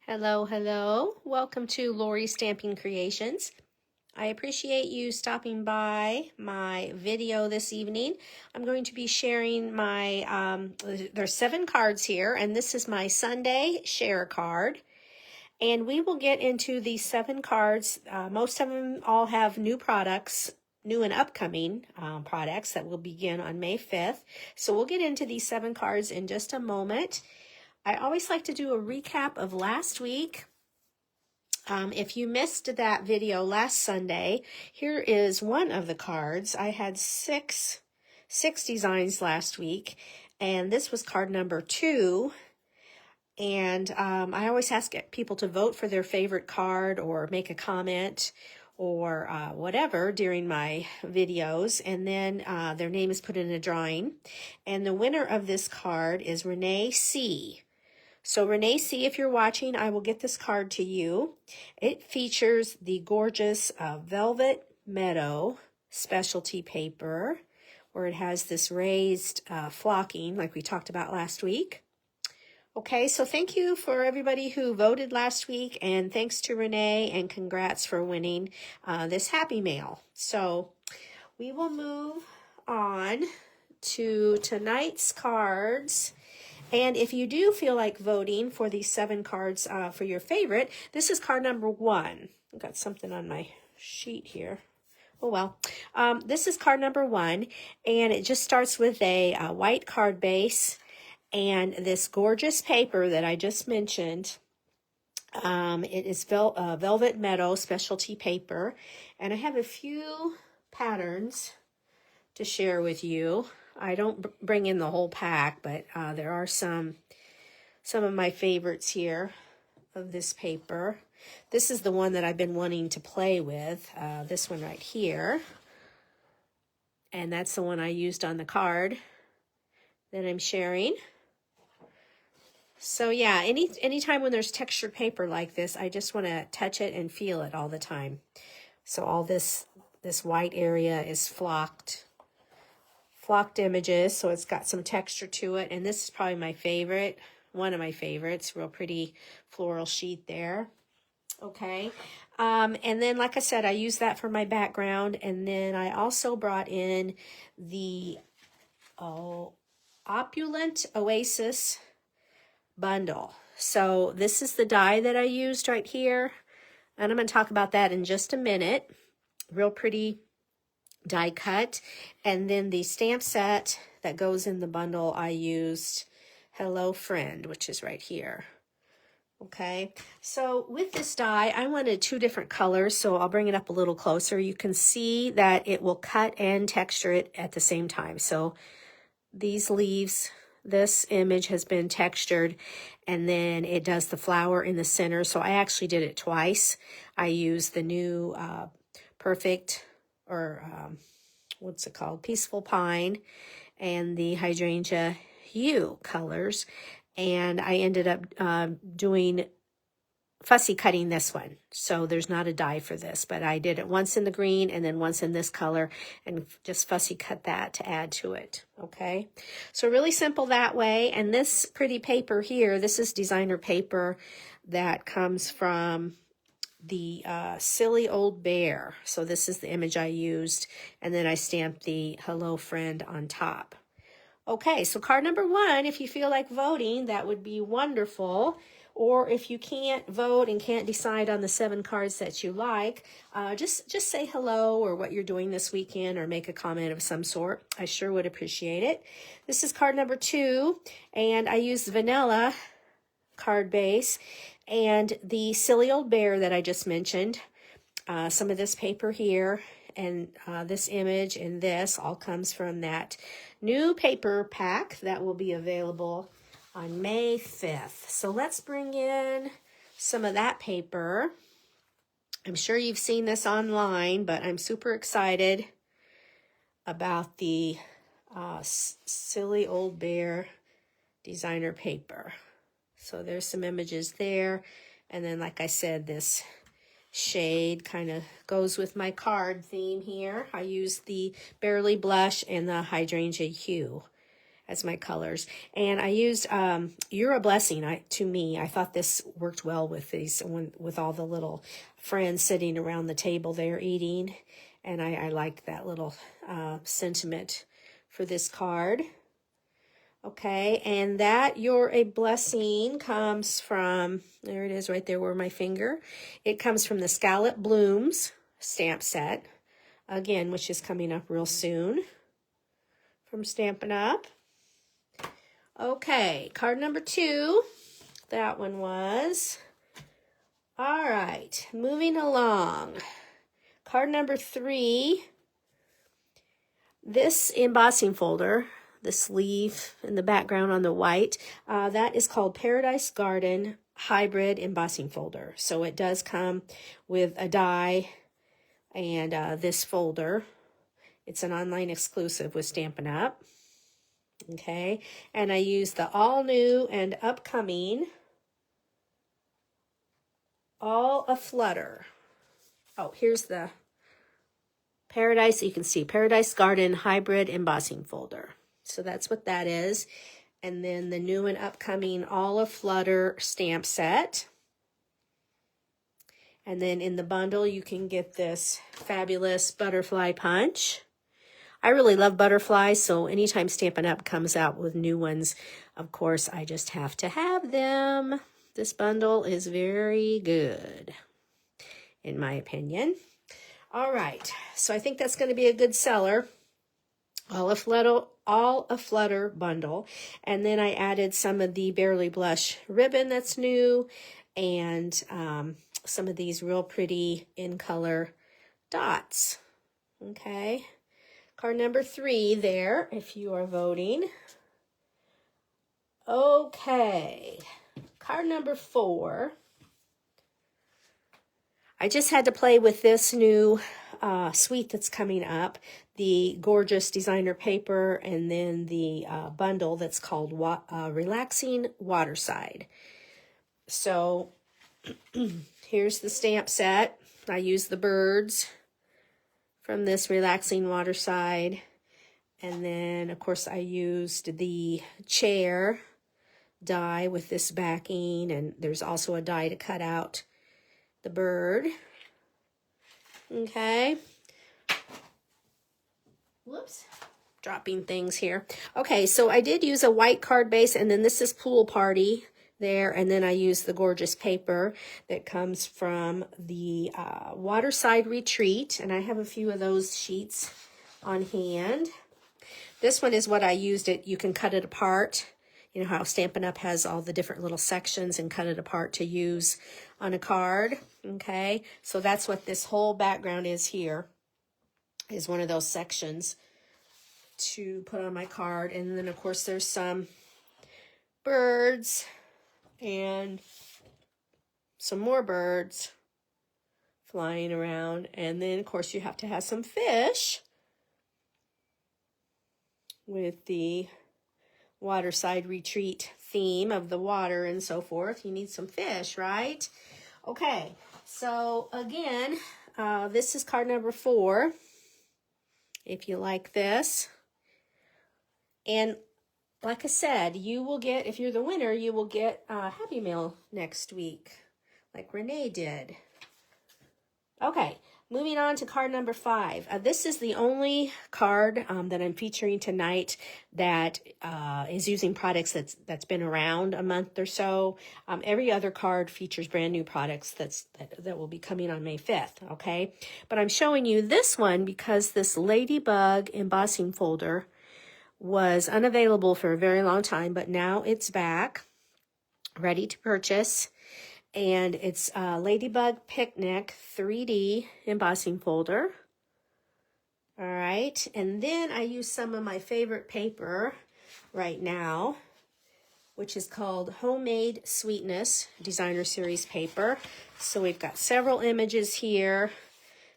Hello, hello. Welcome to Lori Stamping Creations. I appreciate you stopping by my video this evening. I'm going to be sharing my, there's 7 cards here, and this is my Sunday share card. And we will get into these 7 cards. Most of them all have new products, new and upcoming products that will begin on May 5th. So we'll get into these 7 cards in just a moment. I always like to do a recap of last week. If you missed that video last Sunday, here is one of the cards. I had six designs last week, and this was card number 2. And I always ask people to vote for their favorite card or make a comment or whatever during my videos, and then their name is put in a drawing. And the winner of this card is Renee C. So Renee C., if you're watching, I will get this card to you. It features the gorgeous Velvet Meadow specialty paper, where it has this raised flocking like we talked about last week. Okay, so thank you for everybody who voted last week, and thanks to Renee, and congrats for winning this Happy Mail. So we will move on to tonight's cards. And if you do feel like voting for these 7 cards for your favorite, this is card number 1. I've got something on my sheet here. Oh, well. This is card number 1, and it just starts with a white card base and this gorgeous paper that I just mentioned. It is Velvet Meadow specialty paper, and I have a few patterns to share with you. I don't bring in the whole pack, but there are some of my favorites here of this paper. This is the one that I've been wanting to play with, this one right here. And that's the one I used on the card that I'm sharing. So yeah, anytime when there's textured paper like this, I just want to touch it and feel it all the time. So all this white area is flocked images, so it's got some texture to it, and this is probably my favorite, one of my favorites. Real pretty floral sheet there. Okay, and then like I said, I use that for my background, and then I also brought in the Opulent Oasis bundle. So this is the die that I used right here, and I'm going to talk about that in just a minute. Real pretty die cut. And then the stamp set that goes in the bundle, I used Hello Friend, which is right here. Okay, so with this die, I wanted 2 different colors, so I'll bring it up a little closer. You can see that it will cut and texture it at the same time. So these leaves, this image has been textured, and then it does the flower in the center. So I actually did it twice. I used the new Perfect, or what's it called, Peaceful Pine, and the Hydrangea Hue colors, and I ended up doing fussy cutting this one. So there's not a die for this, but I did it once in the green and then once in this color, and just fussy cut that to add to it. Okay, so really simple that way. And this pretty paper here, this is designer paper that comes from the Silly Old Bear. So this is the image I used, and then I stamped the Hello Friend on top. Okay, so card number 1, if you feel like voting, that would be wonderful. Or if you can't vote and can't decide on the 7 cards that you like, just say hello or what you're doing this weekend, or make a comment of some sort. I sure would appreciate it. This is card number 2, and I used vanilla card base and the Silly Old Bear that I just mentioned. Some of this paper here and this image and this all comes from that new paper pack that will be available on May 5th. So let's bring in some of that paper. I'm sure you've seen this online, but I'm super excited about the Silly Old Bear designer paper. So there's some images there. And then, like I said, this shade kind of goes with my card theme here. I used the Barely Blush and the Hydrangea Hue. as my colors. And I used You're a Blessing. To me, I thought this worked well with these, with all the little friends sitting around the table there eating. And I liked that little sentiment for this card. Okay, and that You're a Blessing comes from, there it is right there where my finger. It comes from the Scallop Blooms stamp set, again, which is coming up real soon from Stampin' Up. Okay, card number 2, that one was. All right, moving along. Card number 3, this embossing folder, the sleeve and the background on the white, that is called Paradise Garden Hybrid Embossing Folder. So it does come with a die and this folder. It's an online exclusive with Stampin' Up. Okay, and I use the all new and upcoming All Aflutter. Oh, here's the Paradise. You can see Paradise Garden Hybrid Embossing Folder. So that's what that is. And then the new and upcoming All Aflutter stamp set. And then in the bundle, you can get this fabulous butterfly punch. I really love butterflies, so anytime Stampin' Up comes out with new ones, of course, I just have to have them. This bundle is very good, in my opinion. All right, so I think that's going to be a good seller. All Aflutter bundle. And then I added some of the Barely Blush ribbon that's new, and some of these real pretty in color dots. Okay. Card number 3 there, if you are voting. Okay. Card number 4. I just had to play with this new suite that's coming up, the gorgeous designer paper, and then the bundle that's called Relaxing Waterside. So here's the stamp set. I use the birds from this Relaxing Waterside. And then, of course, I used the chair die with this backing, and there's also a die to cut out the bird. Okay. Whoops. Dropping things here. Okay, so I did use a white card base, and then this is Pool Party there, and then I used the gorgeous paper that comes from the Waterside Retreat, and I have a few of those sheets on hand. This one is what I used it. You can cut it apart. You know how Stampin' Up has all the different little sections, and cut it apart to use on a card. Okay, so that's what this whole background is here, is one of those sections to put on my card. And then, of course, there's some birds and some more birds flying around. And then, of course, you have to have some fish with the Waterside Retreat theme of the water and so forth. You need some fish, right? Okay, so again, this is card number 4, if you like this. And like I said, you will get, if you're the winner, you will get a Happy Mail next week, like Renee did. Okay, moving on to card number 5. This is the only card that I'm featuring tonight that is using products that's been around a month or so. Every other card features brand new products that will be coming on May 5th, okay? But I'm showing you this one because this Ladybug embossing folder was unavailable for a very long time, but now it's back, ready to purchase. And it's Ladybug Picnic 3D embossing folder. All right, and then I use some of my favorite paper right now, which is called Homemade Sweetness Designer Series paper. So we've got several images here.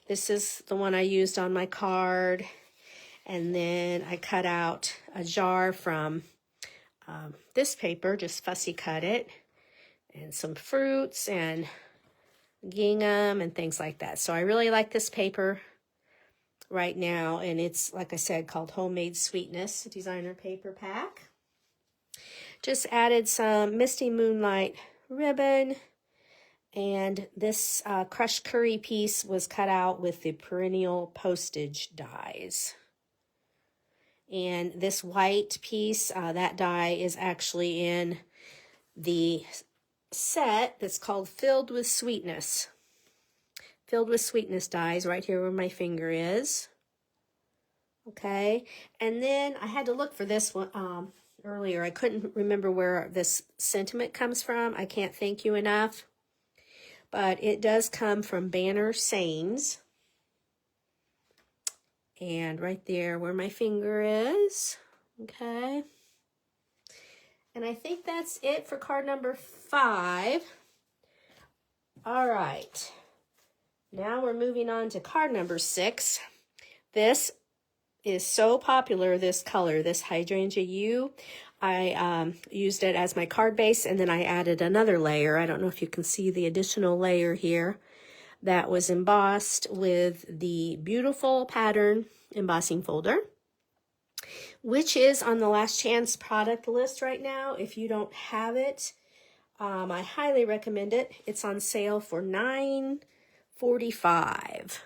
This is the one I used on my card. And then I cut out a jar from this paper, just fussy cut it, and some fruits and gingham and things like that. So I really like this paper. right now, and it's, like I said, called Homemade Sweetness Designer Paper Pack. Just added some Misty Moonlight ribbon, and this crushed curry piece was cut out with the perennial postage dies. And this white piece, that die is actually in the set that's called Filled with Sweetness. Filled with Sweetness dies right here where my finger is. Okay, and then I had to look for this one earlier. I couldn't remember where this sentiment comes from. I can't thank you enough. But it does come from Banner Sayings. And right there where my finger is. Okay. And I think that's it for card number 5. All right. Now we're moving on to card number 6. This is so popular, this color, this Hydrangea U. I used it as my card base, and then I added another layer. I don't know if you can see the additional layer here that was embossed with the beautiful pattern embossing folder, which is on the last chance product list right now. If you don't have it, I highly recommend it. It's on sale for $9.45.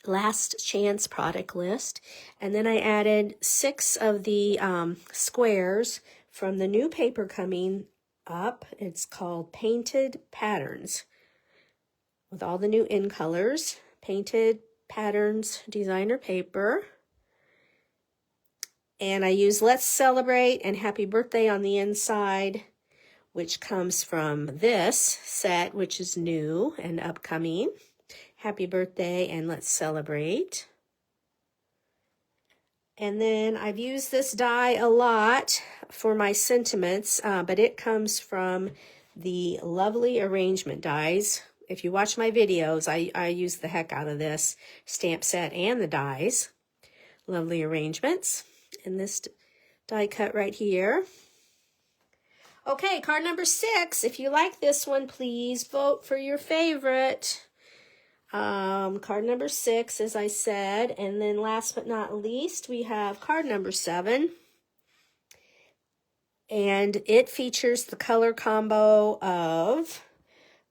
Last chance product list. And then I added 6 of the squares from the new paper coming up. It's called Painted Patterns, with all the new in colors. Painted Patterns designer paper. And I use Let's Celebrate and Happy Birthday on the inside, which comes from this set, which is new and upcoming. Happy Birthday and Let's Celebrate. And then I've used this die a lot for my sentiments, but it comes from the Lovely Arrangement dies. If you watch my videos, I use the heck out of this stamp set and the dies. Lovely Arrangements. And this die cut right here. Okay, card number 6. If you like this one, please vote for your favorite. Card number 6, as I said. And then last but not least, we have card number 7. And it features the color combo of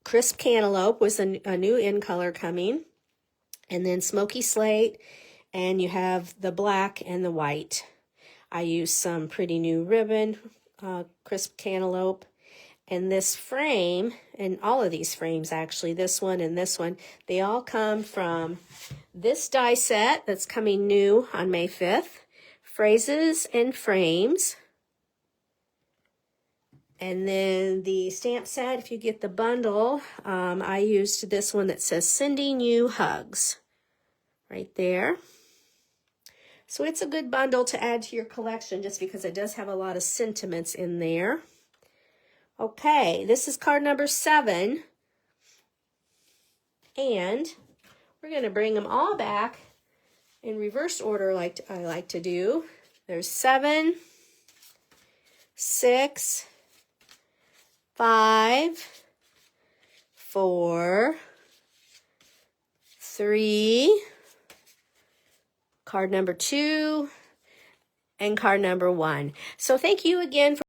Crisp Cantaloupe, was a new in color coming. And then Smoky Slate. And you have the black and the white. I used some pretty new ribbon, Crisp Cantaloupe. And this frame, and all of these frames actually, this one and this one, they all come from this die set that's coming new on May 5th. Phrases and Frames. And then the stamp set, if you get the bundle, I used this one that says Sending You Hugs. Right there. So it's a good bundle to add to your collection just because it does have a lot of sentiments in there. Okay, this is card number 7. And we're going to bring them all back in reverse order like I like to do. There's 7, 6, 5, 4, 3, card number 2, and card number 1. So thank you again for